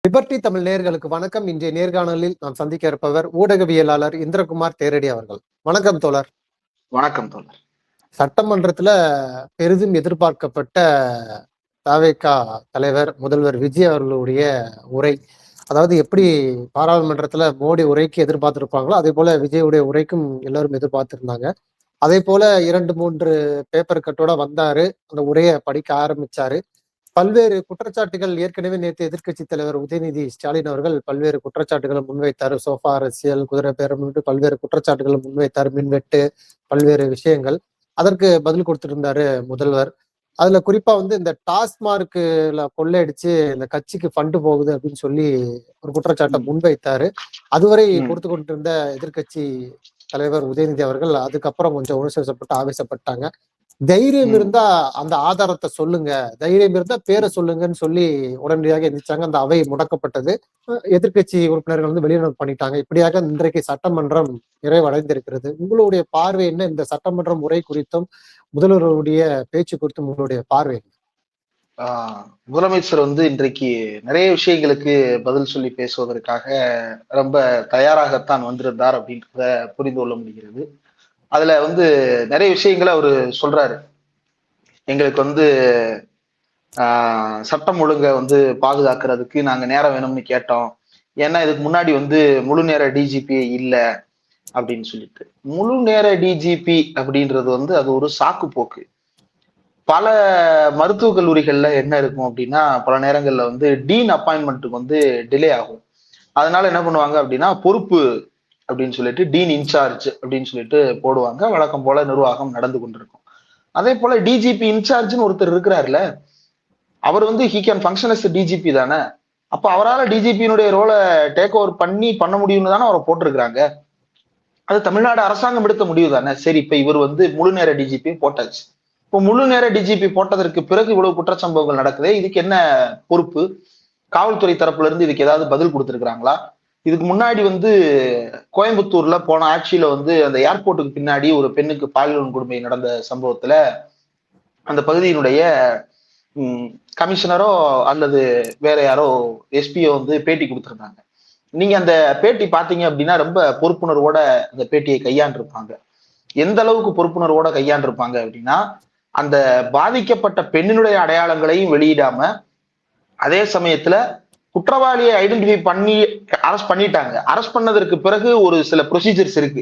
Liberty Tamil நேயர்களுக்கு வணக்கம். இன்றைய நேர்காணலில் நாம் சந்திக்க இருப்பவர் ஊடகவியலாளர் இந்திரகுமார் தேரடி அவர்கள். வணக்கம் தோழர். வணக்கம் தோழர். சட்டமன்றத்துல பெரிதும் எதிர்பார்க்கப்பட்ட தவேக தலைவர் முதல்வர் விஜய் அவர்களுடைய உரை, அதாவது எப்படி பாராளுமன்றத்துல மோடி உரைக்கு எதிர்பார்த்திருப்பாங்களோ அதே போல விஜயுடைய உரைக்கும் எல்லாரும் எதிர்பார்த்திருந்தாங்க. அதே போல 2-3 பேப்பர் கட்டோட வந்தாரு, அந்த உரையை படிக்க ஆரம்பிச்சாரு. பல்வேறு குற்றச்சாட்டுகள் ஏற்கனவே நேற்று எதிர்க்கட்சி தலைவர் உதயநிதி ஸ்டாலின் அவர்கள் பல்வேறு குற்றச்சாட்டுகளை முன்வைத்தார். சோஃபா அரசியல், குதிரை பேரம் என்று பல்வேறு குற்றச்சாட்டுகளை முன்வைத்தார். மின்வெட்டு, பல்வேறு விஷயங்கள். அதற்கு பதில் கொடுத்திருந்தாரு முதல்வர். அதுல குறிப்பா இந்த டாஸ்மார்க்ல கொள்ளையடிச்சு இந்த கட்சிக்கு ஃபண்டு போகுது அப்படின்னு சொல்லி ஒரு குற்றச்சாட்டை முன்வைத்தாரு. அதுவரை கொடுத்து கொண்டிருந்த எதிர்க்கட்சி தலைவர் உதயநிதி அவர்கள் அதுக்கப்புறம் கொஞ்சம் உணர்ச்சிவசப்பட்டு ஆவேசப்பட்டாங்க. தைரியம் இருந்தா அந்த ஆதாரத்தை சொல்லுங்க, தைரியம் இருந்தா பேரை சொல்லுங்கன்னு சொல்லி உடனடியாக எந்திரிச்சாங்க. அந்த அவை முடக்கப்பட்டது. எதிர்க்கட்சி உறுப்பினர்கள் வெளிநடப்பு பண்ணிட்டாங்க. இப்படியாக இன்றைக்கு சட்டமன்றம் நிறைவடைந்திருக்கிறது. உங்களுடைய பார்வை என்ன? இந்த சட்டமன்ற முறை குறித்தும் முதல்வருடைய பேச்சு குறித்தும் உங்களுடைய பார்வை என்ன? முதலமைச்சர் இன்றைக்கு நிறைய விஷயங்களுக்கு பதில் சொல்லி பேசுவதற்காக ரொம்ப தயாராகத்தான் வந்திருந்தார் அப்படின்றத புரிந்து கொள்ள முடிகிறது. அதுல நிறைய விஷயங்களை அவரு சொல்றாரு. எங்களுக்கு சட்டம் ஒழுங்கை பாதுகாக்கிறதுக்கு நாங்க நேரம் வேணும்னு கேட்டோம். ஏன்னா இதுக்கு முன்னாடி முழு நேர டிஜிபி இல்ல அப்படின்னு சொல்லிட்டு. முழு நேர டிஜிபி அப்படின்றது அது ஒரு சாக்கு போக்கு. பல மருத்துவக் கல்லூரிகள்ல என்ன இருக்கும் அப்படின்னா, பல நேரங்கள்ல டீன் அப்பாயின்மெண்ட்டுக்கு டிலே ஆகும். அதனால என்ன பண்ணுவாங்க அப்படின்னா, பொறுப்பு அப்படின்னு சொல்லிட்டு டீன் இன்சார்ஜ் அப்படின்னு சொல்லிட்டு போடுவாங்க. வழக்கம் போல நிர்வாகம் நடந்து கொண்டிருக்கும். அதே போல டிஜிபி இன்சார்ஜ்னு ஒருத்தர் இருக்கிறாருல, அவர் he can function as DGP தானே. அப்ப அவரால் டிஜிபியினுடைய ரோலை டேக் ஓவர் பண்ண முடியும்னு தானே அவரை போட்டிருக்கிறாங்க. அது தமிழ்நாடு அரசாங்கம் எடுத்த முடிவு தானே. சரி, இப்ப இவர் முழு நேர டிஜிபி போட்டாச்சு. இப்போ முழு நேர டிஜிபி போட்டதற்கு பிறகு இவ்வளவு குற்றச்சம்பவங்கள் நடக்குது. இதுக்கு என்ன பொறுப்பு? காவல்துறை தரப்புல இருந்து இதுக்கு ஏதாவது பதில் கொடுத்திருக்கிறாங்களா? இதுக்கு முன்னாடி கோயம்புத்தூர்ல போன ஆட்சியில அந்த ஏர்போர்ட்டுக்கு பின்னாடி ஒரு பெண்ணுக்கு பாலியல் வன்கொடுமை நடந்த சம்பவத்துல அந்த பகுதியினுடைய கமிஷனரோ அல்லது வேற யாரோ எஸ்பியோ பேட்டி கொடுத்திருந்தாங்க. நீங்க அந்த பேட்டி பாத்தீங்க அப்படின்னா ரொம்ப பொறுப்புணர்வோட அந்த பேட்டியை கையாண்டிருப்பாங்க. எந்த அளவுக்கு பொறுப்புணர்வோட கையாண்டிருப்பாங்க அப்படின்னா, அந்த பாதிக்கப்பட்ட பெண்ணினுடைய அடையாளங்களையும் வெளியிடாம, அதே சமயத்துல குற்றவாளியை ஐடென்டிஃபை பண்ணி அரெஸ்ட் பண்ணிட்டாங்க. அரெஸ்ட் பண்ணதற்கு பிறகு ஒரு சில ப்ரொசீஜர்ஸ் இருக்கு.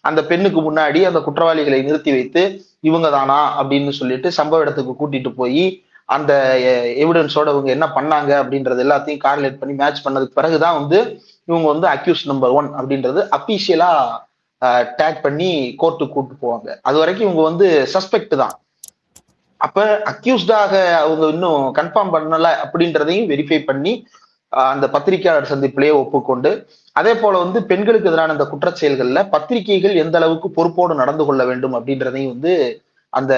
அந்த பெண்ணுக்கு முன்னாடி அந்த குற்றவாளிகளை நிறுத்தி வைத்து இவங்க தானா அப்படின்னு சொல்லிட்டு சம்பவ இடத்துக்கு கூட்டிட்டு போய் அந்த எவிடன்ஸோட இவங்க என்ன பண்ணாங்க அப்படின்றது எல்லாத்தையும் கார்லேட் பண்ணி மேட்ச் பண்ணதுக்கு பிறகுதான் இவங்க அக்யூஸ் நம்பர் 1 அப்படின்றது அபிஷியலா டேக் பண்ணி கோர்ட்டுக்கு கூட்டு போவாங்க. அது வரைக்கும் இவங்க சஸ்பெக்ட் தான். அப்ப அக்யூஸ்டாக அவங்க இன்னும் கன்ஃபார்ம் பண்ணல அப்படின்றதையும் வெரிஃபை பண்ணி அந்த பத்திரிகையாளர் சந்திப்பிலேயே ஒப்புக்கொண்டு, அதே போல பெண்களுக்கு எதிரான அந்த குற்றச் செயல்கள்ல பத்திரிகைகள் எந்த அளவுக்கு பொறுப்போடு நடந்து கொள்ள வேண்டும் அப்படின்றதையும் அந்த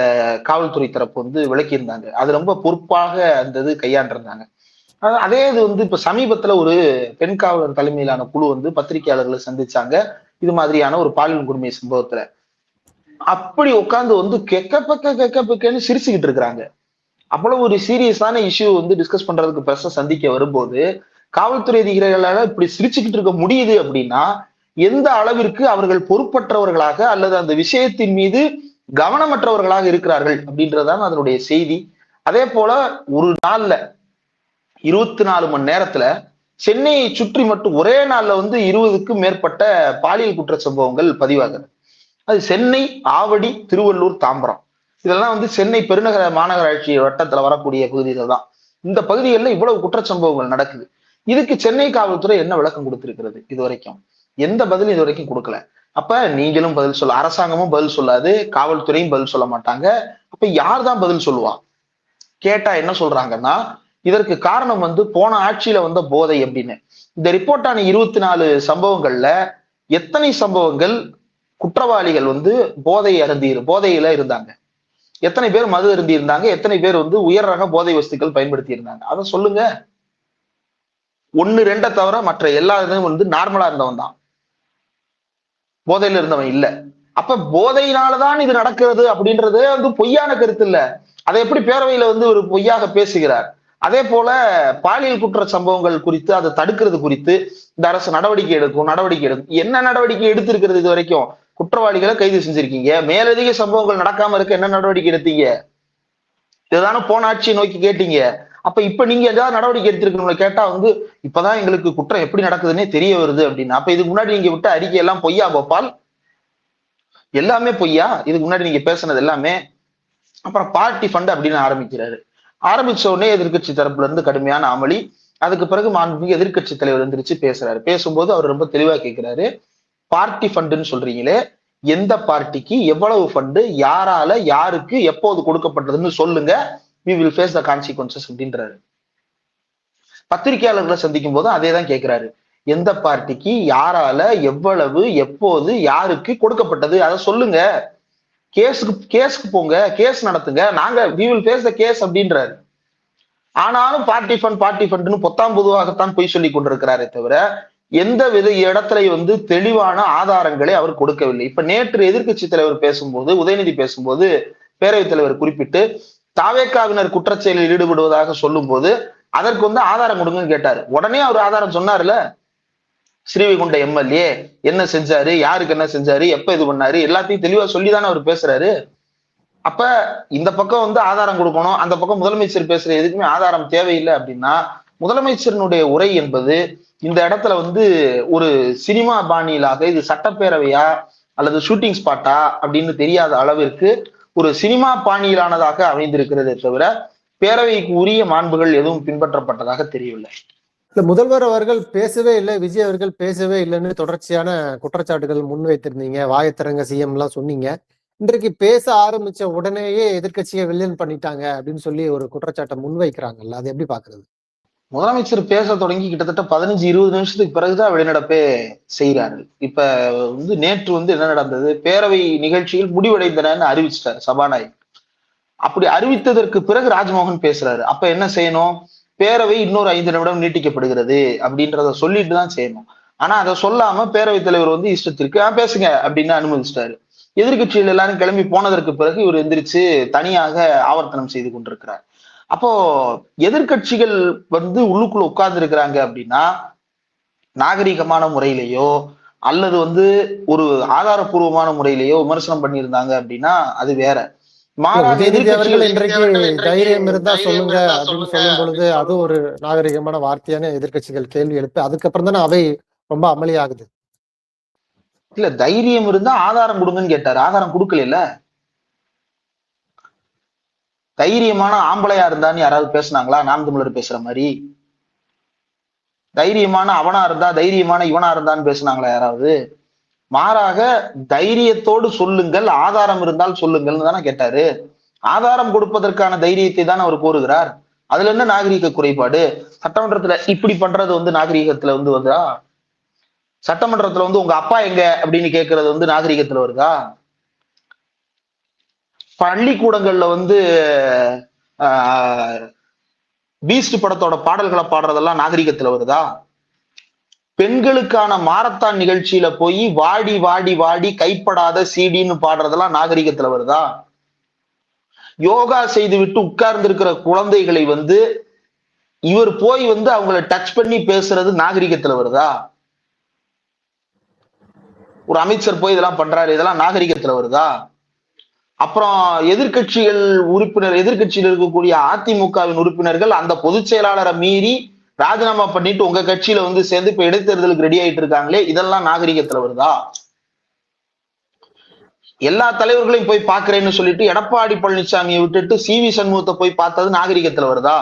காவல்துறை தரப்பு விளக்கியிருந்தாங்க. அது ரொம்ப பொறுப்பாக அந்த இது கையாண்டிருந்தாங்க. அதே இது இப்ப சமீபத்துல ஒரு பெண் காவலர் தலைமையிலான குழு பத்திரிகையாளர்களை சந்திச்சாங்க. இது மாதிரியான ஒரு பாலியல் வன்கொடுமை சம்பவத்துல அப்படி உட்கார்ந்து கெக்கன்னு சிரிச்சுக்கிட்டு இருக்கிறாங்க. அவ்வளவு ஒரு சீரியஸான இஷ்யூ டிஸ்கஸ் பண்றதுக்கு பிரஸ் சந்திக்க வரும்போது காவல்துறை அதிகாரிகளால இப்படி சிரிச்சுக்கிட்டு இருக்க முடியுது அப்படின்னா, எந்த அளவிற்கு அவர்கள் பொறுப்பற்றவர்களாக அல்லது அந்த விஷயத்தின் மீது கவனமற்றவர்களாக இருக்கிறார்கள் அப்படின்றதான் அதனுடைய செய்தி. அதே போல ஒரு நாள்ல 24 மணி நேரத்துல சென்னையை சுற்றி மட்டும் ஒரே நாள்ல 20க்கும் மேற்பட்ட பாலியல் குற்ற சம்பவங்கள் பதிவாகுது. அது சென்னை, ஆவடி, திருவள்ளூர், தாம்பரம், இதெல்லாம் சென்னை பெருநகர மாநகராட்சி வட்டத்துல வரக்கூடிய பகுதிகள் தான். இந்த பகுதிகளில் இவ்வளவு குற்றச்சம்பவங்கள் நடக்குது. இதுக்கு சென்னை காவல்துறை என்ன விளக்கம் கொடுத்திருக்கிறது? இது வரைக்கும் எந்த பதிலும் இது வரைக்கும் கொடுக்கல. அப்ப நீங்களும் பதில் சொல்ல, அரசாங்கமும் பதில் சொல்லாது, காவல்துறையும் பதில் சொல்ல மாட்டாங்க. அப்ப யார் தான் பதில் சொல்லுவா? கேட்டா என்ன சொல்றாங்கன்னா, இதற்கு காரணம் போன ஆட்சியில வந்த போதை அப்படின்னு. இந்த ரிப்போர்ட்டான 24 சம்பவங்கள்ல எத்தனை சம்பவங்கள் குற்றவாளிகள் போதையில இருந்தாங்க? எத்தனை பேர் மது அருந்தி இருந்தாங்க? எத்தனை பேர் உயர் ரக போதை வஸ்துக்கள் பயன்படுத்தி இருந்தாங்க? அதை சொல்லுங்க. 1-2 தவிர மற்ற எல்லா இதுவும் நார்மலா இருந்தவன் தான், போதையில இருந்தவன் இல்ல. அப்ப போதையினாலதான் இது நடக்கிறது அப்படின்றது பொய்யான கருத்து இல்ல. அதை எப்படி பேரவையில ஒரு பொய்யாக பேசுகிறார்? அதே போல பாலியல் குற்ற சம்பவங்கள் குறித்து அதை தடுக்கிறது குறித்து இந்த அரசு நடவடிக்கை எடுக்கும். என்ன நடவடிக்கை எடுத்திருக்கிறது இது வரைக்கும்? குற்றவாளிகளை கைது செஞ்சிருக்கீங்க. மேலதிக சம்பவங்கள் நடக்காம இருக்க என்ன நடவடிக்கை எடுத்தீங்க? இதுதானே போன ஆட்சியை நோக்கி கேட்டீங்க. அப்ப இப்ப நீங்க ஏதாவது நடவடிக்கை எடுத்திருக்கீங்களா கேட்டா இப்பதான் எங்களுக்கு குற்றம் எப்படி நடக்குதுன்னே தெரிய வருது அப்படின்னு. அப்ப இதுக்கு முன்னாடி நீங்க விட்ட அறிக்கை எல்லாம் பொய்யா கோபால்? எல்லாமே பொய்யா? இதுக்கு முன்னாடி நீங்க பேசுனது எல்லாமே. அப்புறம் பார்ட்டி ஃபண்ட் அப்படின்னு ஆரம்பிச்ச உடனே எதிர்கட்சி தரப்புல இருந்து கடுமையான அமளி. அதுக்கு பிறகு மாண்புமிகு எதிர்கட்சி தலைவர் எந்திரிச்சு பேசுறாரு. பேசும்போது அவர் ரொம்ப தெளிவா கேட்கிறாரு, பார்ட்டி ஃபண்டுன்னு சொல்றீங்களே, எந்த பார்ட்டிக்கு எவ்வளவு ஃபண்டு, யாரால, யாருக்கு, எப்போது கொடுக்கப்பட்டதுன்னு சொல்லுங்க, we will face the consequences அப்படின்றாரு. பத்திரிகையாளர்களை சந்திக்கும் போது அதே தான் கேட்கிறாரு. எந்த பார்ட்டிக்கு, யாரால, எவ்வளவு, எப்போது, யாருக்கு கொடுக்கப்பட்டது, அதை சொல்லுங்க. கேஸுக்கு போங்க, கேஸ் நடத்துங்க, நாங்க we will face the case அப்படின்றாரு. ஆனாலும் பார்ட்டி ஃபண்ட்னு பொத்தாம் பொதுவாகத்தான் பொய் சொல்லி கொண்டிருக்கிறாரே தவிர எந்த வித இடத்துல தெளிவான ஆதாரங்களை அவர் கொடுக்கவில்லை. இப்ப நேற்று எதிர்கட்சி தலைவர் பேசும்போது, உதயநிதி பேசும்போது பேரவைத் தலைவர் குறிப்பிட்டு தாவேக்காவினர் குற்றச்செயலில் ஈடுபடுவதாக சொல்லும் போது அதற்கு ஆதாரம் கொடுங்கன்னு கேட்டாரு. உடனே அவர் ஆதாரம் சொன்னார்ல, ஸ்ரீவைகுண்ட எம்எல்ஏ என்ன செஞ்சாரு, யாருக்கு என்ன செஞ்சாரு, எப்ப இது பண்ணாரு, எல்லாத்தையும் தெளிவா சொல்லிதானே அவர் பேசுறாரு. அப்ப இந்த பக்கம் ஆதாரம் கொடுக்கணும், அந்த பக்கம் முதலமைச்சர் பேசுற எதுக்குமே ஆதாரம் தேவையில்லை அப்படின்னா முதலமைச்சரினுடைய உரை என்பது இந்த இடத்துல ஒரு சினிமா பாணியிலாக இது சட்டப்பேரவையா அல்லது ஷூட்டிங் ஸ்பாட்டா அப்படின்னு தெரியாத அளவிற்கு ஒரு சினிமா பாணியிலானதாக அமைந்திருக்கிறதே தவிர பேரவைக்கு உரிய மாண்புகள் எதுவும் பின்பற்றப்பட்டதாக தெரியவில்லை. இல்ல, முதல்வர் அவர்கள் பேசவே இல்லை, விஜய் அவர்கள் பேசவே இல்லைன்னு தொடர்ச்சியான குற்றச்சாட்டுகள் முன்வைத்திருந்தீங்க. வாயத்திறங்க சிஎம் எல்லாம் சொன்னீங்க. இன்றைக்கு பேச ஆரம்பிச்ச உடனேயே எதிர்கட்சியை வில்லன் பண்ணிட்டாங்க அப்படின்னு சொல்லி ஒரு குற்றச்சாட்டை முன்வைக்கிறாங்கல்ல, அது எப்படி பாக்குறது? முதலமைச்சர் பேச தொடங்கி கிட்டத்தட்ட 15-20 நிமிஷத்துக்கு பிறகுதான் வெளிநடப்பே செய்யறாரு. இப்ப நேற்று என்ன நடந்தது, பேரவை நிகழ்ச்சியில் முடிவடைந்தன அறிவிச்சிட்டாரு சபாநாயகர். அப்படி அறிவித்ததற்கு பிறகு ராஜ்மோகன் பேசுறாரு. அப்ப என்ன செய்யணும், பேரவை இன்னொரு 5 நிமிடம் நீட்டிக்கப்படுகிறது அப்படின்றத சொல்லிட்டு தான் செய்யணும். ஆனா அதை சொல்லாம பேரவைத் தலைவர் இஷ்டத்திற்கு பேசுங்க அப்படின்னு அனுமதிச்சிட்டாரு. எதிர்கட்சிகள் எல்லாரும் கிளம்பி போனதற்கு பிறகு இவர் எந்திரிச்சு தனியாக ஆவர்த்தனம் செய்து கொண்டிருக்கிறார். அப்போ எதிர்கட்சிகள் உள்ளுக்குள்ள உட்கார்ந்து இருக்கிறாங்க அப்படின்னா நாகரிகமான முறையிலேயோ அல்லது ஒரு ஆதாரபூர்வமான முறையிலேயோ விமர்சனம் பண்ணியிருந்தாங்க அப்படின்னா அது வேற. தைரியம் இருந்தா சொல்லுங்க அப்படின்னு சொல்லும் பொழுது அது ஒரு நாகரிகமான வார்த்தையான எதிர்கட்சிகள் கேள்வி எழுப்பு. அதுக்கப்புறம் தானே அவை ரொம்ப அமளியாகுது. இல்ல, தைரியம் இருந்தா ஆதாரம் கொடுங்கன்னு கேட்டாரு, ஆதாரம் கொடுக்கல. தைரியமான ஆம்பளையா இருந்தான்னு யாராவது பேசுனாங்களா? நாம் தமிழர் பேசுற மாதிரி தைரியமான அவனா இருந்தா, தைரியமான இவனா இருந்தான்னு பேசுனாங்களா யாராவது? மாறாக தைரியத்தோடு சொல்லுங்கள், ஆதாரம் இருந்தால் சொல்லுங்கள்னு தானே கேட்டாரு. ஆதாரம் கொடுப்பதற்கான தைரியத்தை தான் அவர் கோருகிறார். அதுல என்ன நாகரீக குறைபாடு? சட்டமன்றத்துல இப்படி பண்றது நாகரீகத்துல வருதா? சட்டமன்றத்துல உங்க அப்பா எங்க அப்படின்னு கேட்கறது நாகரீகத்துல வருதா? பள்ளிக்கூடங்கள்ல பீஸ்ட் படத்தோட பாடல்களை பாடுறதெல்லாம் நாகரிகத்துல வருதா? பெண்களுக்கான மாரத்தான் நிகழ்ச்சியில போய் வாடி வாடி வாடி கைப்படாத சீடின்னு பாடுறதெல்லாம் நாகரிகத்துல வருதா? யோகா செய்து விட்டு உட்கார்ந்து இருக்கிற குழந்தைகளை இவர் போய் அவங்களை டச் பண்ணி பேசுறது நாகரிகத்துல வருதா? ஒரு அமைச்சர் போய் இதெல்லாம் பண்றாரு, இதெல்லாம் நாகரிகத்துல வருதா? அப்புறம் எதிர்கட்சியில் இருக்கக்கூடிய அதிமுகவின் உறுப்பினர்கள் அந்த பொதுச் செயலாளரை மீறி ராஜினாமா பண்ணிட்டு உங்க கட்சியில சேர்ந்து இப்ப இடைத்தேர்தலுக்கு ரெடி ஆயிட்டு இருக்காங்களே, இதெல்லாம் நாகரிகத்துல வருதா? எல்லா தலைவர்களையும் போய் பாக்குறேன்னு சொல்லிட்டு எடப்பாடி பழனிசாமியை விட்டுட்டு CV சண்முகத்தை போய் பார்த்தது நாகரிகத்துல வருதா?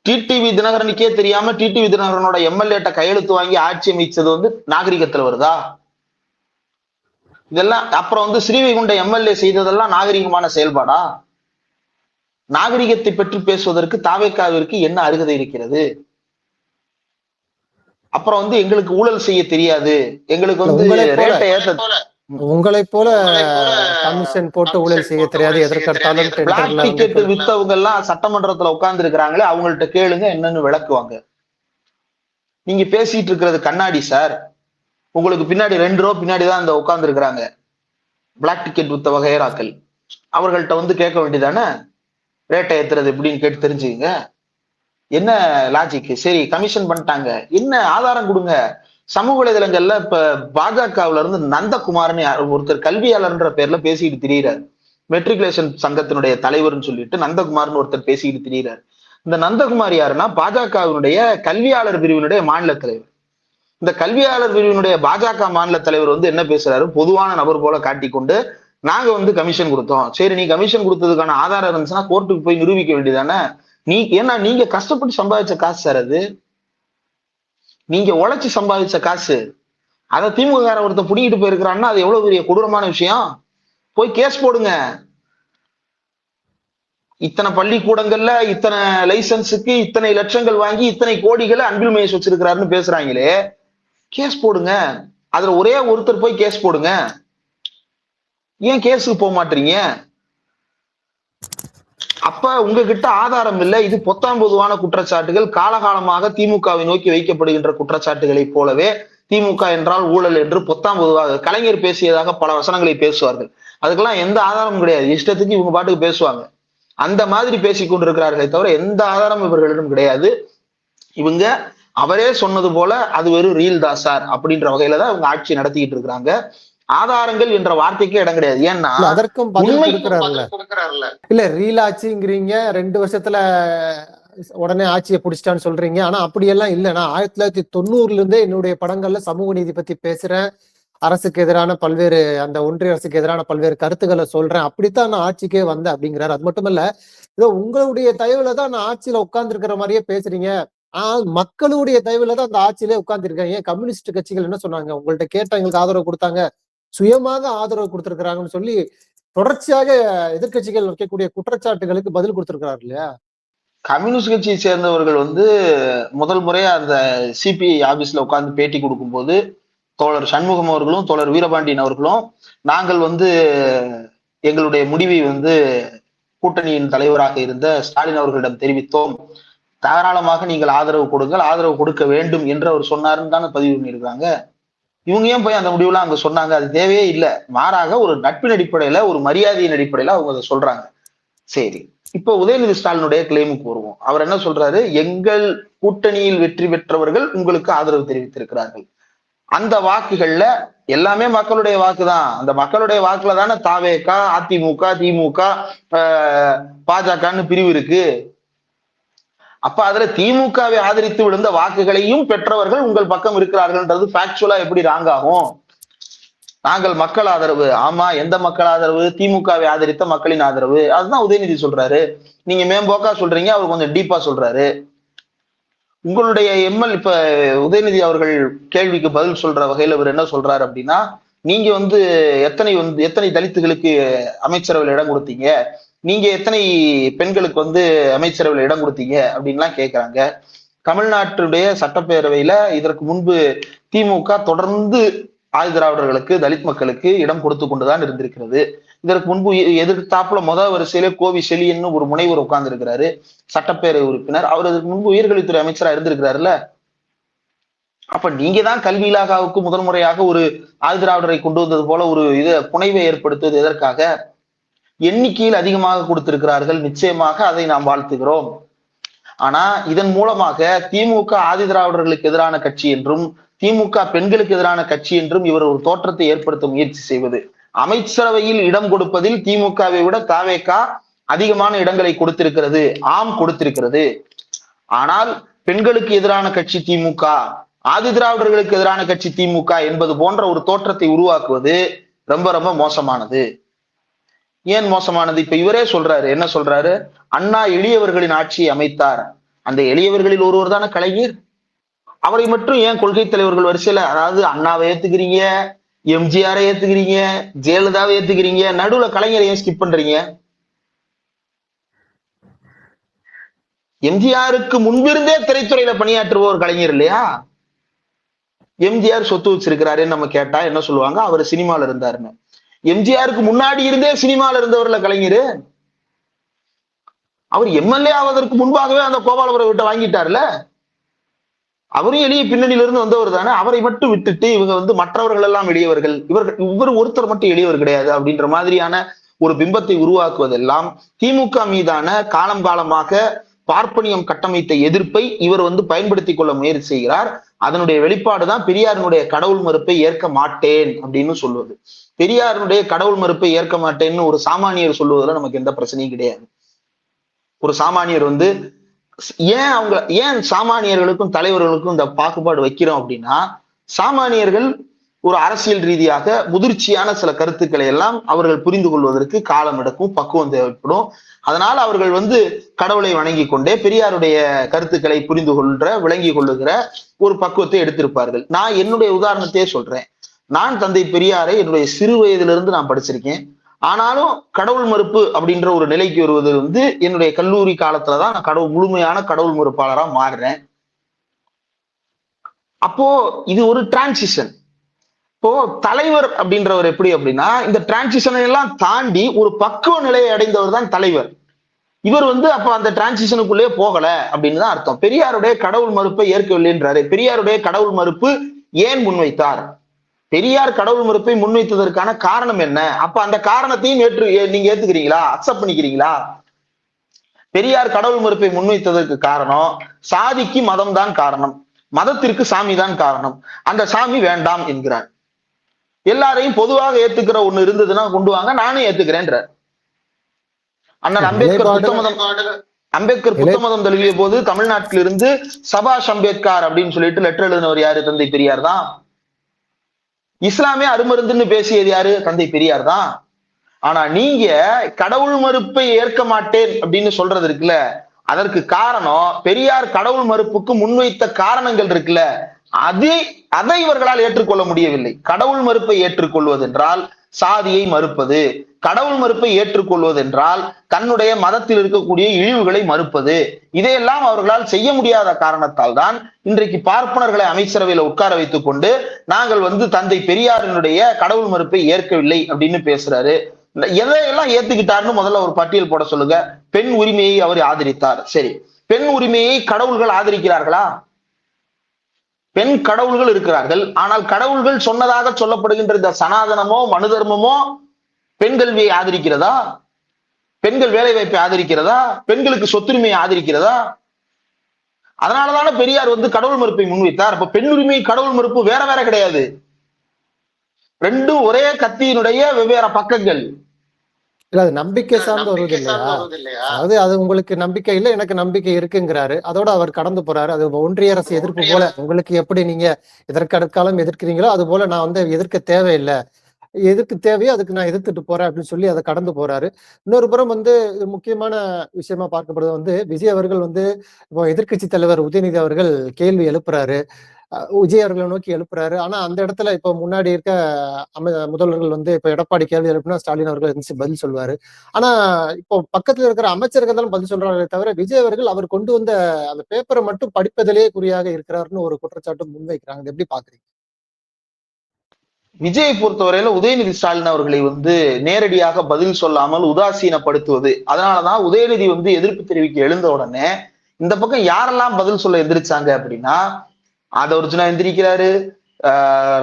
டிடிவி தினகரனுக்கே தெரியாம டிடிவி தினகரனோட எம்எல்ஏட்ட கையெழுத்து வாங்கி ஆட்சி அமைச்சது நாகரிகத்துல வருதா? இதெல்லாம் அப்புறம் ஸ்ரீவைகுண்ட எம்எல்ஏ செய்ததெல்லாம் நாகரிகமான செயல்பாடா? நாகரிகத்தை பற்றி பேசுவதற்கு தாவேக்காவிற்கு என்ன அருகதை இருக்கிறது? அப்புறம் எங்களுக்கு ஊழல் செய்ய தெரியாது, எங்களுக்கு உங்களை போல கமிஷன் போட்டு ஊழல் செய்ய தெரியாது, எதற்கெடுத்தாலும் பிளாக் டிக்கெட் வித்தவங்க எல்லாம் சட்டமன்றத்துல உட்கார்ந்து இருக்கிறாங்களே, அவங்கள்ட்ட கேளுங்க என்னன்னு விளக்குவாங்க. நீங்க பேசிட்டு இருக்கிறது கண்ணாடி சார். உங்களுக்கு பின்னாடி 2 ரோ பின்னாடிதான் அந்த உட்கார்ந்து இருக்கிறாங்க பிளாக் டிக்கெட் வித்த வகையராக்கள். அவர்கள்ட்ட கேட்க வேண்டியதானே? ரேட்டை ஏத்துறது எப்படின்னு கேட்டு தெரிஞ்சுக்கங்க. என்ன லாஜிக்? சரி கமிஷன் பண்ணிட்டாங்க, என்ன ஆதாரம் கொடுங்க. சமூக வலைதளங்கள்ல இப்ப பாஜகவுல இருந்து நந்தகுமார்னு ஒருத்தர் கல்வியாளர்ன்ற பேர்ல பேசிட்டு திரியிறாரு. மெட்ரிகுலேஷன் சங்கத்தினுடைய தலைவர்னு சொல்லிட்டு நந்தகுமார்னு ஒருத்தர் பேசிட்டு திரியிறாரு. இந்த நந்தகுமார் யாருன்னா பாஜகவினுடைய கல்வியாளர் பிரிவினுடைய மாநில தலைவர். இந்த கல்வியாளர் பிரிவினுடைய பாஜக மாநில தலைவர் வந்து என்ன பேசுறாரு, பொதுவான நபர் போல காட்டிக்கொண்டு நாங்க வந்து கமிஷன் கொடுத்தோம். சரி, நீ கமிஷன் கொடுத்ததுக்கான ஆதாரம் இருந்துச்சுன்னா கோர்ட்டுக்கு போய் நிரூபிக்க வேண்டியதானே. ஏன்னா நீங்க கஷ்டப்பட்டு சம்பாதிச்ச காசு சார் அது, நீங்க உழைச்சு சம்பாதிச்ச காசு. அதை திமுக ஒருத்தர் புடிங்கிட்டு போயிருக்கிறான்னா அது எவ்வளவு பெரிய கொடூரமான விஷயம். போய் கேஸ் போடுங்க. இத்தனை பள்ளிக்கூடங்கள்ல இத்தனை லைசன்ஸுக்கு இத்தனை லட்சங்கள் வாங்கி இத்தனை கோடிகளை அன்பில் மகேஷ் வச்சிருக்கிறாருன்னு பேசுறாங்களே, கேஸ் போடுங்க. அதுல ஒரே ஒருத்தர் போய் கேஸ் போடுங்க. ஏன் கேஸுக்கு போக மாட்டீங்க? அப்ப உங்ககிட்ட ஆதாரம் இல்லை. இது பொத்தாம் பொதுவான குற்றச்சாட்டுகள், காலகாலமாக திமுகவை நோக்கி வைக்கப்படுகின்ற குற்றச்சாட்டுகளை போலவே திமுக என்றால் ஊழல் என்று பொத்தாம் பொதுவாக கலைஞர் பேசியதாக பல வசனங்களை பேசுவார்கள். அதுக்கெல்லாம் எந்த ஆதாரமும் கிடையாது. இஷ்டத்துக்கு இவங்க பாட்டுக்கு பேசுவாங்க. அந்த மாதிரி பேசிக் கொண்டிருக்கிறார்களே தவிர எந்த ஆதாரமும் இவர்களிடம் கிடையாது. இவங்க அவரே சொன்னது போல அது வெறும் ரீல் தான் சார் அப்படின்ற வகையில தான் இவங்க ஆட்சி நடத்திக்கிட்டு இருக்கிறாங்க. ஆதாரங்கள் என்ற வார்த்தைக்கே இடம் கிடையாது. ஏன்னா அதற்கும் இல்ல ரீல் ஆட்சிங்கிறீங்க, 2 வருஷத்துல உடனே ஆட்சியை பிடிச்சிட்டான்னு சொல்றீங்க. ஆனா அப்படியெல்லாம் இல்லை. நான் 1990 இருந்தே என்னுடைய படங்கள்ல சமூக நீதி பத்தி பேசுறேன், அரசுக்கு எதிரான பல்வேறு அந்த ஒன்றிய அரசுக்கு எதிரான பல்வேறு கருத்துக்களை சொல்றேன், அப்படித்தான் நான் ஆட்சிக்கே வந்தேன் அப்படிங்கிறாரு. அது மட்டுமல்ல, இதோ உங்களுடைய தயவுல தான் நான் ஆட்சியில உட்கார்ந்து இருக்கிற மாதிரியே பேசுறீங்க. மக்களுடைய தயவுல தான் அந்த ஆட்சியிலே உட்கார்ந்துருக்காங்க. ஏன் கம்யூனிஸ்ட் கட்சிகள் என்ன சொன்னாங்க? உங்கள்ட்ட கேட்ட எங்களுக்கு ஆதரவு கொடுத்தாங்க, சுயமாக ஆதரவு கொடுத்திருக்கிறாங்கன்னு சொல்லி தொடர்ச்சியாக எதிர்கட்சிகள் வைக்கக்கூடிய குற்றச்சாட்டுகளுக்கு பதில் கொடுத்திருக்கிறார் இல்லையா? கம்யூனிஸ்ட் கட்சியை சேர்ந்தவர்கள் வந்து முதல் முறையா அந்த சிபிஐ ஆபீஸ்ல உட்கார்ந்து பேட்டி கொடுக்கும் போது தோழர் சண்முகம் அவர்களும் தோழர் வீரபாண்டியன் அவர்களும் நாங்கள் வந்து எங்களுடைய முடிவை வந்து கூட்டணியின் தலைவராக இருந்த ஸ்டாலின் அவர்களிடம் தெரிவித்தோம், தாராளமாக நீங்கள் ஆதரவு கொடுங்கள், ஆதரவு கொடுக்க வேண்டும் என்று அவர் சொன்னாருன்னு தானே பதிவு பண்ணியிருக்காங்க. இவங்க ஏன் போய் அந்த முடிவுலாம் அங்க சொன்னாங்க? அது தேவையே இல்லை. மாறாக ஒரு நட்பின் அடிப்படையில ஒரு மரியாதையின் அடிப்படையில அவங்க அதை சொல்றாங்க. சரி, இப்ப உதயநிதி ஸ்டாலினுடைய கிளைமுக்கு வருவோம். அவர் என்ன சொல்றாரு, எங்கள் கூட்டணியில் வெற்றி பெற்றவர்கள் உங்களுக்கு ஆதரவு தெரிவித்திருக்கிறார்கள். அந்த வாக்குகள்ல எல்லாமே மக்களுடைய வாக்குதான். அந்த மக்களுடைய வாக்குல தானே தாவேகா, அதிமுக, திமுக, பாஜகன்னு பிரிவு இருக்கு. அப்ப அதுல திமுகவை ஆதரித்து விழுந்த வாக்குகளையும் பெற்றவர்கள் உங்கள் பக்கம் இருக்கிறார்கள்ன்றது ஃபேக்சுவலா எப்படி ராங் ஆகும்? நாங்கள் மக்கள் ஆதரவு, ஆமா, எந்த மக்கள் ஆதரவு? திமுகவை ஆதரித்த மக்களின் ஆதரவு. அதுதான் உதயநிதி சொல்றாரு. நீங்க மேம்போக்கா சொல்றீங்க, அவர் கொஞ்சம் டீப்பா சொல்றாரு. உங்களுடைய இப்ப உதயநிதி அவர்கள் கேள்விக்கு பதில் சொல்ற வகையில இவர் என்ன சொல்றாரு அப்படின்னா, நீங்க வந்து எத்தனை தலித்துகளுக்கு அமைச்சரவையில் இடம் கொடுத்தீங்க, நீங்க எத்தனை பெண்களுக்கு வந்து அமைச்சரவையில் இடம் கொடுத்தீங்க அப்படின்லாம் கேட்கிறாங்க. தமிழ்நாட்டுடைய சட்டப்பேரவையில இதற்கு முன்பு திமுக தொடர்ந்து ஆதிதிராவிடர்களுக்கு, தலித் மக்களுக்கு இடம் கொடுத்து கொண்டுதான் இருந்திருக்கிறது. இதற்கு முன்பு எதிர்த்தாப்புல முதல் வரிசையில கோவி செலியன்னு ஒரு முனைவர் உட்கார்ந்து இருக்கிறாரு, சட்டப்பேரவை உறுப்பினர். அவர் அதற்கு முன்பு உயர்கல்வித்துறை அமைச்சரா இருந்திருக்கிறாருல்ல. அப்ப நீங்க தான் கல்வி இலாகாவுக்கு முதல் முறையாக ஒரு ஆதிதிராவிடரை கொண்டு வந்தது போல ஒரு புனைவை ஏற்படுத்துவது எதற்காக? எண்ணிக்கையில் அதிகமாக கொடுத்திருக்கிறார்கள், நிச்சயமாக அதை நாம் வாழ்த்துகிறோம். ஆனா இதன் மூலமாக திமுக ஆதிதிராவிடர்களுக்கு எதிரான கட்சி என்றும் திமுக பெண்களுக்கு எதிரான கட்சி என்றும் இவர் ஒரு தோற்றத்தை ஏற்படுத்த முயற்சி செய்வது, அமைச்சரவையில் இடம் கொடுப்பதில் திமுகவை விட தாவேகா அதிகமான இடங்களை கொடுத்திருக்கிறது. ஆம், கொடுத்திருக்கிறது. ஆனால் பெண்களுக்கு எதிரான கட்சி திமுக, ஆதிதிராவிடர்களுக்கு எதிரான கட்சி திமுக என்பது போன்ற ஒரு தோற்றத்தை உருவாக்குவது ரொம்ப ரொம்ப மோசமானது. ஏன் மோசமானது? இப்ப இவரே சொல்றாரு. என்ன சொல்றாரு? அண்ணா எளியவர்களின் ஆட்சியை அமைத்தார். அந்த எளியவர்களில் ஒருவர் தானே கலைஞர். அவரை மட்டும் ஏன் கொள்கை தலைவர்கள் வரிசையில, அதாவது அண்ணாவை ஏத்துக்கிறீங்க, எம்ஜிஆரை ஏத்துக்கிறீங்க, ஜெயலலிதாவை ஏத்துக்கிறீங்க, நடுவுல கலைஞரை ஏன் ஸ்கிப் பண்றீங்க? எம்ஜிஆருக்கு முன்பிருந்தே திரைத்துறையில பணியாற்றுவோர் கலைஞர் இல்லையா? எம்ஜிஆர் சொத்து வச்சிருக்கிறாருன்னு நம்ம கேட்டா என்ன சொல்லுவாங்க? அவர் சினிமால இருந்தாருன்னு. எம்ஜிஆருக்கு முன்னாடி இருந்தே சினிமால இருந்தவர்ல கலைஞர். அவர் எம்எல்ஏ ஆவதற்கு முன்பாகவே அந்த கோபாலபுரம் வீட்டை வாங்கிட்டார்ல. அவரும் எளிய பின்னணியில இருந்து வந்தவர் தானே. அவரை மட்டும் விட்டுட்டு இவங்க வந்து மற்றவர்கள் எல்லாம் எளியவர்கள், இவர் ஒருத்தர் மட்டும் எளியவர் கிடையாது அப்படின்ற மாதிரியான ஒரு பிம்பத்தை உருவாக்குவதெல்லாம் திமுக மீதான காலம் காலமாக பார்ப்பனியம் கட்டமைத்த எதிர்ப்பை இவர் பயன்படுத்தி கொள்ள முயற்சி செய்கிறார். அதனுடைய வெளிப்பாடுதான் பெரியாரினுடைய கடவுள் மறுப்பை ஏற்க மாட்டேன் அப்படின்னு சொல்லுவது. பெரியாரினுடைய கடவுள் மறுப்பை ஏற்க மாட்டேன்னு ஒரு சாமானியர் சொல்லுவதுல நமக்கு எந்த பிரச்சனையும் கிடையாது. ஒரு சாமானியர் ஏன் சாமானியர்களுக்கும் தலைவர்களுக்கும் இந்த பாகுபாடு வைக்கிறோம் அப்படின்னா, சாமானியர்கள் ஒரு அரசியல் ரீதியாக முதிர்ச்சியான சில கருத்துக்களை எல்லாம் அவர்கள் புரிந்து கொள்வதற்கு காலம் எடுக்கும், பக்குவம் தேவைப்படும். அதனால அவர்கள் கடவுளை வணங்கி கொண்டே பெரியாருடைய கருத்துக்களை புரிந்து விளங்கி கொள்ளுகிற ஒரு பக்குவத்தை எடுத்திருப்பார்கள். நான் என்னுடைய உதாரணத்தையே சொல்றேன். நான் தந்தை பெரியாரை என்னுடைய சிறு வயதிலிருந்து நான் படிச்சிருக்கேன். ஆனாலும் கடவுள் மறுப்பு அப்படின்ற ஒரு நிலைக்கு வருவது என்னுடைய கல்லூரி காலத்துலதான் நான் முழுமையான கடவுள் மறுப்பாளரா மாறுறேன். அப்போ இது ஒரு டிரான்சிஷன். இப்போ தலைவர் அப்படின்றவர் எப்படி அப்படின்னா, இந்த டிரான்சிஷனை எல்லாம் தாண்டி ஒரு பக்குவ நிலையை அடைந்தவர் தான் தலைவர். இவர் அப்ப அந்த டிரான்சிஷனுக்குள்ளே போகல அப்படின்னு தான் அர்த்தம். பெரியாருடைய கடவுள் மறுப்பை ஏற்கவில்லைன்றாரு. பெரியாருடைய கடவுள் மறுப்பு ஏன் முன்வைத்தார்? பெரியார் கடவுள் மறுப்பை முன்வைத்ததற்கான காரணம் என்ன? அப்ப அந்த காரணத்தையும் நீங்க ஏத்துக்கிறீங்களா, அக்செப்ட் பண்ணிக்கிறீங்களா? பெரியார் கடவுள் மறுப்பை முன்வைத்ததற்கு காரணம் சாதிக்கு மதம் தான் காரணம், மதத்திற்கு சாமி தான் காரணம், அந்த சாமி வேண்டாம் என்கிறார். எல்லாரையும் பொதுவாக ஏத்துக்கிற ஒண்ணு இருந்ததுன்னா கொண்டு வாங்க, நானும் ஏத்துக்கிறேன்றார். அண்ணன் அம்பேத்கர் புத்தமதம் தழுவிய போது தமிழ்நாட்டிலிருந்து சபாஷ் அம்பேத்கர் அப்படின்னு சொல்லிட்டு லெட்டர் எழுதினவர் யாரு? தந்தை பெரியார் தான். இஸ்லாமே அருமருந்துன்னு பேசியது யாரு? தந்தை பெரியார் தான். ஆனா நீங்க கடவுள் மறுப்பை ஏற்க மாட்டேன் அப்படின்னு சொல்றது இருக்குல்ல, அதற்கு காரணம் பெரியார் கடவுள் மறுப்புக்கு முன்வைத்த காரணங்கள் இருக்குல்ல, அதை இவர்களால் ஏற்றுக்கொள்ள முடியவில்லை. கடவுள் மறுப்பை ஏற்றுக்கொள்வது என்றால் சாதியை மறுப்பது, கடவுள் மறுப்பை ஏற்றுக்கொள்வது என்றால் தன்னுடைய மதத்தில் இருக்கக்கூடிய இழிவுகளை மறுப்பது, இதையெல்லாம் அவர்களால் செய்ய முடியாத காரணத்தால் தான் இன்றைக்கு பார்ப்பனர்களை அமைச்சரவையில உட்கார வைத்துக் கொண்டு நாங்கள் தந்தை பெரியாரினுடைய கடவுள் மறுப்பை ஏற்கவில்லை அப்படின்னு பேசுறாரு. எதையெல்லாம் ஏத்துக்கிட்டாருன்னு முதல்ல ஒரு பட்டியல் போட சொல்லுங்க. பெண் உரிமையை அவர் ஆதரித்தார். சரி, பெண் உரிமையை கடவுள்கள் ஆதரிக்கிறார்களா? பெண் கடவுள்கள் இருக்கிறார்கள். ஆனால் கடவுள்கள் சொன்னதாக சொல்லப்படுகின்ற இந்த சனாதனமோ மனு தர்மமோ பெண் கல்வியை ஆதரிக்கிறதா? பெண்கள் வேலை வாய்ப்பை ஆதரிக்கிறதா? பெண்களுக்கு சொத்துரிமையை ஆதரிக்கிறதா? அதனாலதான பெரியார் கடவுள் மறுப்பை முன்வைத்தார். அப்ப பெண் உரிமை கடவுள் மறுப்பு வேற வேற கிடையாது, ரெண்டும் ஒரே கத்தியினுடைய வெவ்வேறு பக்கங்கள். இல்ல அது நம்பிக்கை சார்ந்து வருவது இல்லையா? அதாவது அது உங்களுக்கு நம்பிக்கை இல்லை, எனக்கு நம்பிக்கை இருக்குங்கிறாரு. அதோட அவர் கடந்து போறாரு. அது ஒன்றிய அரசு எதிர்ப்பு போல, உங்களுக்கு எப்படி நீங்க எதற்கடுக்காலம் எதிர்க்கிறீங்களோ அது போல நான் எதிர்க்க தேவையில்லை, எதுக்கு தேவையோ அதுக்கு நான் எதிர்த்துட்டு போறேன் அப்படின்னு சொல்லி அதை கடந்து போறாரு. இன்னொரு புறம் முக்கியமான விஷயமா பார்க்கப்படுறது விஜய் அவர்கள் இப்போ எதிர்கட்சி தலைவர் உதயநிதி அவர்கள் கேள்வி எழுப்புறாரு, விஜய் அவர்களை நோக்கி எழுப்புறாரு. ஆனா அந்த இடத்துல இப்ப முன்னாடி இருக்க முதல்வர்கள் இப்ப எடப்பாடி கேள்வி எழுப்புனா ஸ்டாலின் அவர்கள் இருந்துச்சு பதில் சொல்லுவாரு. ஆனா இப்போ பக்கத்துல இருக்கிற அமைச்சர்கள் தான் பதில் சொல்றாங்களே தவிர விஜய் அவர்கள் அவர் கொண்டு வந்த அந்த பேப்பரை மட்டும் படிப்பதிலேயே குறியாக இருக்கிறாருன்னு ஒரு குற்றச்சாட்டு முன்வைக்கிறாங்க. எப்படி பாக்குறீங்க? விஜயை பொறுத்தவரையில உதயநிதி ஸ்டாலின் அவர்களை நேரடியாக பதில் சொல்லாமல் உதாசீனப்படுத்துவது. அதனாலதான் உதயநிதி எதிர்ப்பு தெரிவிக்க எழுந்த உடனே இந்த பக்கம் யாரெல்லாம் பதில் சொல்ல எந்திரிச்சாங்க அப்படின்னா, ஆதவர்ஜுனா எந்திரிக்கிறாரு,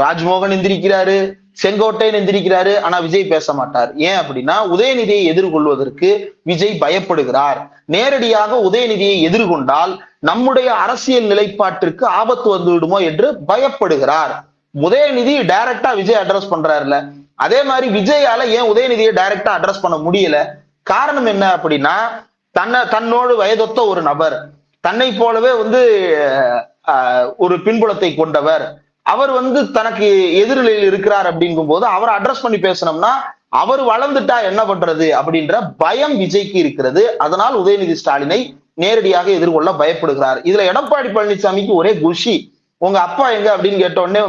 ராஜ்மோகன் எந்திரிக்கிறாரு, செங்கோட்டையன் எந்திரிக்கிறாரு. ஆனா விஜய் பேச மாட்டார். ஏன் அப்படின்னா உதயநிதியை எதிர்கொள்வதற்கு விஜய் பயப்படுகிறார். நேரடியாக உதயநிதியை எதிர்கொண்டால் நம்முடைய அரசியல் நிலைப்பாட்டிற்கு ஆபத்து வந்து விடுமோ என்று பயப்படுகிறார். உதயநிதி டைரக்டா விஜய் அட்ரஸ் பண்றாருல, அதே மாதிரி விஜயால ஏன் உதயநிதியை டைரக்டா அட்ரஸ் பண்ண முடியல? காரணம் என்ன அப்படின்னா, தன்னோடு வயதொத்த ஒரு நபர், தன்னை போலவே ஒரு பின்புலத்தை கொண்டவர், அவர் தனக்கு எதிரில் இருக்கிறார் அப்படிங்கும் போது அவரை அட்ரஸ் பண்ணி பேசணும்னா அவர் வளர்ந்துட்டா என்ன பண்றது அப்படின்ற பயம் விஜய்க்கு இருக்கிறது. அதனால் உதயநிதி ஸ்டாலினை நேரடியாக எதிர்கொள்ள பயப்படுகிறார். இதுல எடப்பாடி பழனிசாமிக்கு ஒரே குஷி. உங்க அப்பா எங்க அப்படின்னு கேட்ட உடனே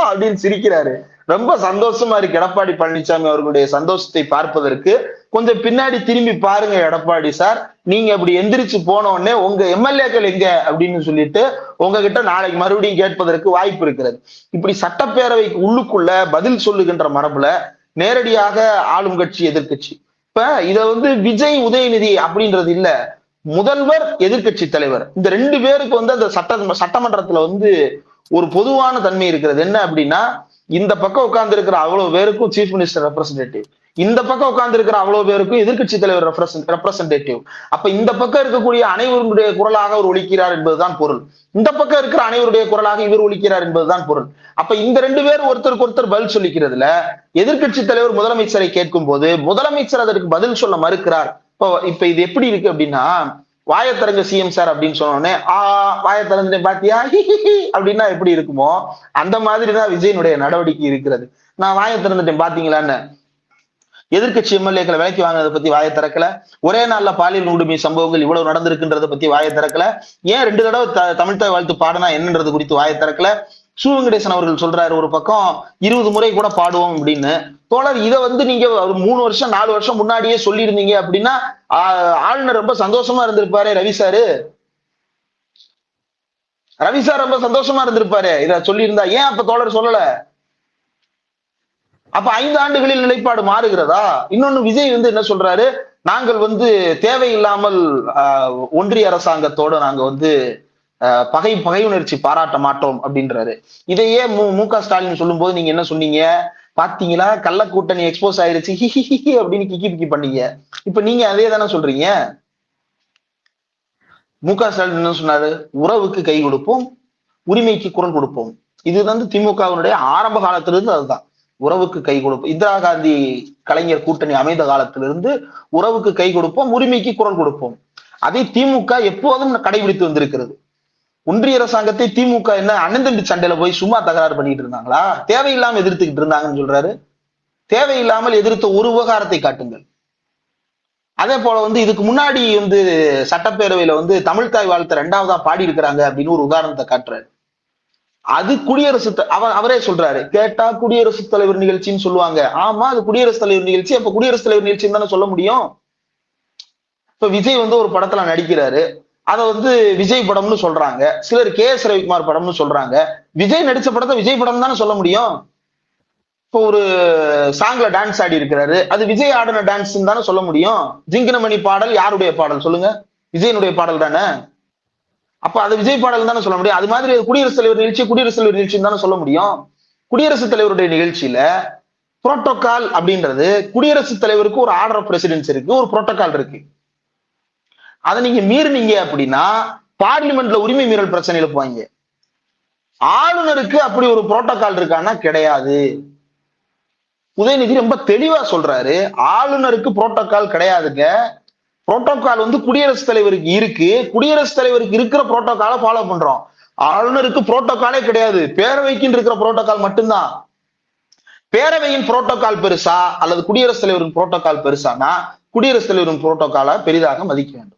அப்படின்னு சிரிக்கிறாரு. ரொம்ப சந்தோஷமா இருக்கு எடப்பாடி பழனிசாமி அவர்களுடைய சந்தோஷத்தை பார்ப்பதற்கு. கொஞ்சம் பின்னாடி திரும்பி பாருங்க எடப்பாடி சார், நீங்க அப்படி எந்திரிச்சு போன உடனே உங்க எம்எல்ஏக்கள் எங்க அப்படின்னு சொல்லிட்டு உங்ககிட்ட நாளைக்கு மறுபடியும் கேட்பதற்கு வாய்ப்பு இருக்கிறது. இப்படி சட்டப்பேரவைக்கு உள்ளுக்குள்ள பதில் சொல்லுகின்ற மரபுல நேரடியாக ஆளும் கட்சி எதிர்கட்சி. இப்ப இத விஜய் உதயநிதி அப்படின்றது இல்ல, முதல்வர் எதிர்கட்சி தலைவர், இந்த ரெண்டு பேருக்கு அந்த சட்டமன்றத்துல ஒரு பொதுவான தன்மை இருக்கிறது. என்ன அப்படின்னா, இந்த பக்கம் உட்கார்ந்து இருக்கிற அவ்வளவு பேருக்கும் சீஃப் மினிஸ்டர் ரெப்ரசன்டேட்டிவ், இந்த பக்கம் உட்கார்ந்து இருக்கிற அவ்வளவு பேருக்கும் எதிர்க்கட்சி தலைவர் ரெப்ரசன்டேட்டிவ். அப்ப இந்த பக்கம் இருக்கக்கூடிய அனைவருடைய குரலாக அவர் ஒலிக்கிறார் என்பதுதான் பொருள், இந்த பக்கம் இருக்கிற அனைவருடைய குரலாக இவர் ஒலிக்கிறார் என்பதுதான் பொருள். அப்ப இந்த 2 பேரும் ஒருத்தருக்கு ஒருத்தர் பதில் சொல்லிக்கிறதுல எதிர்க்கட்சி தலைவர் முதலமைச்சரை கேட்கும் போது முதலமைச்சர் அதற்கு பதில் சொல்ல மறுக்கிறார். இப்ப இது எப்படி இருக்கு அப்படின்னா, வாயத்திறங்க சிஎம் சார் அப்படின்னு சொன்னோடனே வாயத்திறந்து பாத்தியா அப்படின்னா எப்படி இருக்குமோ அந்த மாதிரிதான் விஜயனுடைய நடவடிக்கை இருக்கிறது. நான் வாயை திறந்துட்டேன் பாத்தீங்களான்னு. எதிர்கட்சி எம்எல்ஏக்களை விலைக்கு வாங்கினதை பத்தி வாயை திறக்கல, ஒரே நாள்ல பாலியல் உடுமை சம்பவங்கள் இவ்வளவு நடந்திருக்குன்றத பத்தி வாயை திறக்கல, ஏன் 2 தடவை தமிழ்தாய் வாழ்த்து பாடுனா என்னன்றது குறித்து வாயை திறக்கல. சூவங்கடேசன் அவர்கள் சொல்றாரு ஒரு பக்கம் 20 முறை கூட பாடுவோம் அப்படின்னு. தோழர், இதை நீங்க ஒரு 3 வருஷம் 4 வருஷம் முன்னாடியே சொல்லியிருந்தீங்க அப்படின்னா ஆளுநர் ரொம்ப சந்தோஷமா இருந்திருப்பாரு. ரவி சார் ரொம்ப சந்தோஷமா இருந்திருப்பாரு இத சொல்லியிருந்தா. ஏன் அப்ப தோழர் சொல்லல? அப்ப 5 ஆண்டுகளில் நிலைப்பாடு மாறுகிறதா? இன்னொன்னு விஜய் என்ன சொல்றாரு, நாங்கள் தேவையில்லாமல் ஒன்றிய அரசாங்கத்தோட நாங்க பகை உணர்ச்சி பாராட்ட மாட்டோம் அப்படின்றாரு. இதையே மு.க. ஸ்டாலின் சொல்லும் போது நீங்க என்ன சொன்னீங்க? பாத்தீங்களா, கள்ள கூட்டணி எக்ஸ்போஸ் ஆயிருச்சு ஹிஹி அப்படின்னு கிக்கி பிக்கி பண்ணீங்க. இப்ப நீங்க அதே தானே சொல்றீங்க. மு.க. ஸ்டாலின் என்ன சொன்னாரு? உறவுக்கு கை கொடுப்போம், உரிமைக்கு குரல் கொடுப்போம். இது திமுகவினுடைய ஆரம்ப காலத்திலிருந்து அதுதான், உறவுக்கு கை கொடுப்போம். இந்திரா காந்தி கலைஞர் கூட்டணி அமைந்த காலத்திலிருந்து உறவுக்கு கை கொடுப்போம், உரிமைக்கு குரல் கொடுப்போம். அதை திமுக எப்போதும் கடைபிடித்து வந்திருக்கிறது. ஒன்றிய அரசாங்கத்தை திமுக என்ன அண்ணந்தண்டி சண்டையில போய் சும்மா தகராறு பண்ணிட்டு இருந்தாங்களா? தேவையில்லாம எதிர்த்துக்கிட்டு இருந்தாங்கன்னு சொல்றாரு. தேவையில்லாமல் எதிர்த்த ஒரு விவகாரத்தை காட்டுங்கள். அதே போல இதுக்கு முன்னாடி சட்டப்பேரவையில தமிழ்தாய் வாழ்த்து 2வதா பாடி இருக்கிறாங்க அப்படின்னு ஒரு உதாரணத்தை காட்டுறாரு. அது அவரே சொல்றாரு, கேட்டா குடியரசுத் தலைவர் நிகழ்ச்சின்னு சொல்லுவாங்க. ஆமா, அது குடியரசுத் தலைவர் நிகழ்ச்சி. அப்ப குடியரசுத் தலைவர் நிகழ்ச்சின்னு தானே சொல்ல முடியும். இப்ப விஜய் ஒரு படத்துல நடிக்கிறாரு, அதை விஜய் படம்னு சொல்றாங்க. சிலர் கே.எஸ். ரவிக்குமார் படம்னு சொல்றாங்க. விஜய் நடிச்ச படத்தை விஜய் படம் தானே சொல்ல முடியும். இப்போ ஒரு சாங்ல டான்ஸ் ஆடி இருக்கிறாரு, அது விஜய் ஆடின டான்ஸ் தானே சொல்ல முடியும். ஜிங்கினமணி பாடல் யாருடைய பாடல் சொல்லுங்க? விஜயனுடைய பாடல் தானே. அப்ப அது விஜய் பாடல் தானே சொல்ல முடியும். அது மாதிரி குடியரசுத் தலைவர் நிகழ்ச்சி குடியரசுத் தலைவர் நிகழ்ச்சின்னு தானே சொல்ல முடியும். குடியரசுத் தலைவருடைய நிகழ்ச்சியில புரோட்டோகால் அப்படின்றது, குடியரசுத் தலைவருக்கு ஒரு ஆர்டர் ஆஃப் பிரசிடென்ஸ் இருக்கு, ஒரு புரோட்டோகால் இருக்கு. அதை நீங்க மீறினீங்க அப்படின்னா பார்லிமெண்ட்ல உரிமை மீறல் பிரச்சனையில போவாங்க. ஆளுநருக்கு அப்படி ஒரு புரோட்டோகால் இருக்கான்னா கிடையாது. உதயநிதி ரொம்ப தெளிவா சொல்றாரு, ஆளுநருக்கு புரோட்டோகால் கிடையாதுங்க. புரோட்டோகால் குடியரசுத் தலைவருக்கு இருக்கு. குடியரசுத் தலைவருக்கு இருக்கிற புரோட்டோகாலை ஃபாலோ பண்றோம். ஆளுநருக்கு புரோட்டோகாலே கிடையாது. பேரவைக்கு இருக்கிற புரோட்டோகால் மட்டும்தான். பேரவையின் புரோட்டோகால் பெருசா அல்லது குடியரசுத் தலைவரின் புரோட்டோகால் பெருசானா குடியரசுத் தலைவரின் புரோட்டோகாலை பெரிதாக மதிக்க வேண்டும்.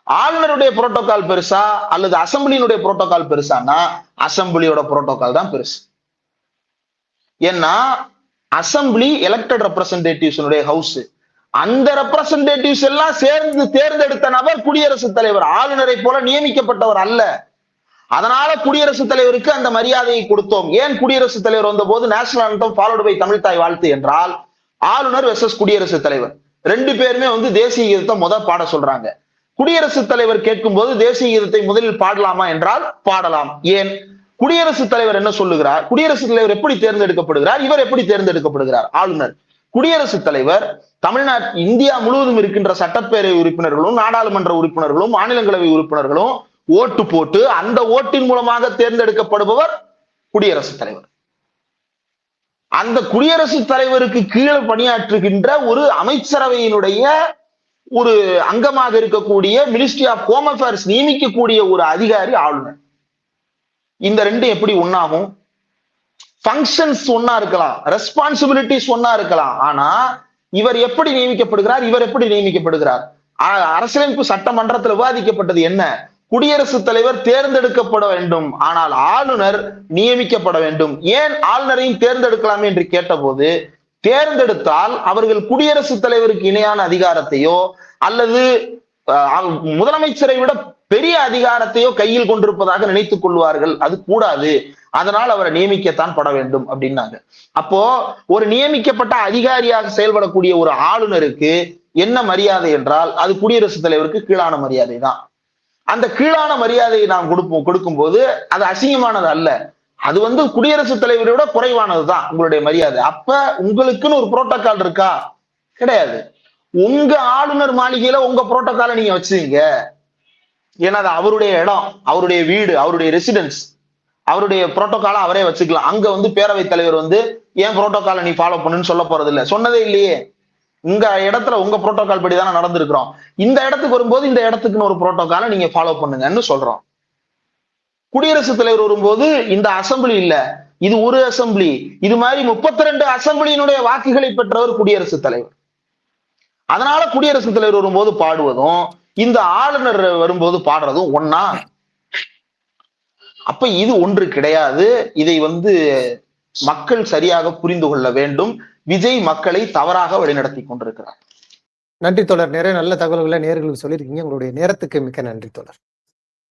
ஆளுநருடைய புரோட்டோகால் பெருசா அல்லது அசம்பிளியினுடைய புரோட்டோகால் பெருசானா அசம்பிளியோட புரோட்டோகால் தான் பெருசு. ஏன்னா அசம்பிளி எலெக்டட் ரெப்ரசன்டேட்டிவ்ஸ் ஹவுஸ். அந்த ரெப்ரசன்டேட்டிவ்ஸ் எல்லாம் சேர்ந்து தேர்ந்தெடுத்த நபர் குடியரசுத் தலைவர். ஆளுநரை போல நியமிக்கப்பட்டவர் அல்ல. அதனால குடியரசுத் தலைவருக்கு அந்த மரியாதையை கொடுத்தோம். ஏன் குடியரசுத் தலைவர் வந்தபோது நேஷனல் ஆந்தம் ஃபாலோடு பை தமிழ்தாய் வாழ்த்து என்றால், ஆளுநர் வெர்சஸ் குடியரசுத் தலைவர் 2 பேருமே தேசிய கீதத்தை பாட சொல்றாங்க. குடியரசுத் தலைவர் கேட்கும் போது தேசிய கீதத்தை முதலில் பாடலாமா என்றால் பாடலாம். ஏன்? குடியரசுத் தலைவர் என்ன சொல்லுகிறார்? குடியரசுத் தலைவர் எப்படி தேர்ந்தெடுக்கப்படுகிறார்? இவர் எப்படி தேர்ந்தெடுக்கப்படுகிறார்? ஆளுநர். குடியரசுத் தலைவர் இந்தியா முழுவதும் இருக்கின்ற சட்டப்பேரவை உறுப்பினர்களும் நாடாளுமன்ற உறுப்பினர்களும் மாநிலங்களவை உறுப்பினர்களும் ஓட்டு போட்டு அந்த ஓட்டின் மூலமாக தேர்ந்தெடுக்கப்படுபவர் குடியரசுத் தலைவர். அந்த குடியரசுத் தலைவருக்கு கீழே பணியாற்றுகின்ற ஒரு அமைச்சரவையினுடைய ஒரு அங்கமாக இருக்கக்கூடிய மினிஸ்ட்ரி ஆஃப் ஹோம் அஃபேர்ஸ் நியமிக்கக்கூடிய ஒரு அதிகாரி ஆளுநர். இந்த 2 எப்படி ஒன்னாகும்? ஃபங்க்ஷன்ஸ் ஒன்னா இருக்கலாம், ரெஸ்பான்சிபிலிட்டிஸ் ஒன்னா இருக்கலாம். ஆனா இவர் எப்படி நியமிக்கப்படுகிறார், இவர் எப்படி நியமிக்கப்படுகிறார்? அரசியலமைப்பு சட்டமன்றத்தில் விவாதிக்கப்பட்டது என்ன? குடியரசுத் தலைவர் தேர்ந்தெடுக்கப்பட வேண்டும், ஆனால் ஆளுநர் நியமிக்கப்பட வேண்டும். ஏன் ஆளுநரையும் தேர்ந்தெடுக்கலாமே என்று கேட்டபோது, தேர்ந்தெடுத்தால் அவர்கள் குடியரசுத் தலைவருக்கு இணையான அதிகாரத்தையோ அல்லது முதலமைச்சரை விட பெரிய அதிகாரத்தையோ கையில் கொண்டிருப்பதாக நினைத்துக் கொள்வார்கள். அது கூடாது. அதனால் அவரை நியமிக்கத்தான் பட வேண்டும் அப்படின்னாங்க. அப்போ ஒரு நியமிக்கப்பட்ட அதிகாரியாக செயல்படக்கூடிய ஒரு ஆளுநருக்கு என்ன மரியாதை என்றால் அது குடியரசுத் தலைவருக்கு கீழான மரியாதை தான். அந்த கீழான மரியாதையை நாம் கொடுக்கும் போது அது அசிங்கமானது அல்ல. அது வந்து குடியரசுத் தலைவரை விட குறைவானதுதான் உங்களுடைய மரியாதை. அப்ப உங்களுக்குன்னு ஒரு புரோட்டோகால் இருக்கா? கிடையாது. உங்க ஆளுநர் மாளிகையில உங்க புரோட்டோகாலை நீங்க வச்சுங்க. ஏன்னா அது அவருடைய இடம், அவருடைய வீடு, அவருடைய ரெசிடென்ஸ், அவருடைய புரோட்டோகாலை அவரே வச்சுக்கலாம். அங்க வந்து பேரவைத் தலைவர் வந்து ஏன் புரோட்டோகாலை நீ ஃபாலோ பண்ணுன்னு சொல்ல போறது இல்ல, சொன்னதே இல்லையே. உங்க இடத்துல உங்க புரோட்டோகால் படி தானே நடந்திருக்கிறோம். இந்த இடத்துக்கு வரும்போது இந்த இடத்துக்குன்னு ஒரு புரோட்டோகாலை நீங்க ஃபாலோ பண்ணுங்கன்னு சொல்றோம். குடியரசுத் தலைவர் வரும்போது இந்த அசம்பிளி இல்ல, இது ஒரு அசம்பிளி, இது மாதிரி 32 அசம்பிளியினுடைய வாக்குகளை பெற்றவர் குடியரசுத் தலைவர். அதனால குடியரசுத் தலைவர் வரும்போது பாடுவதும் இந்த ஆளுநர் வரும்போது பாடுறதும் ஒன்னா? அப்ப இது ஒன்று கிடையாது. இதை வந்து மக்கள் சரியாக புரிந்து கொள்ள வேண்டும். விஜய் மக்களை தவறாக வழிநடத்தி கொண்டிருக்கிறார். நன்றி தோழர். நிறைய நல்ல தகவல்களை நேயர்களுக்கு சொல்லியிருக்கீங்க. உங்களுடைய நேரத்துக்கு மிக்க நன்றி தோழர்.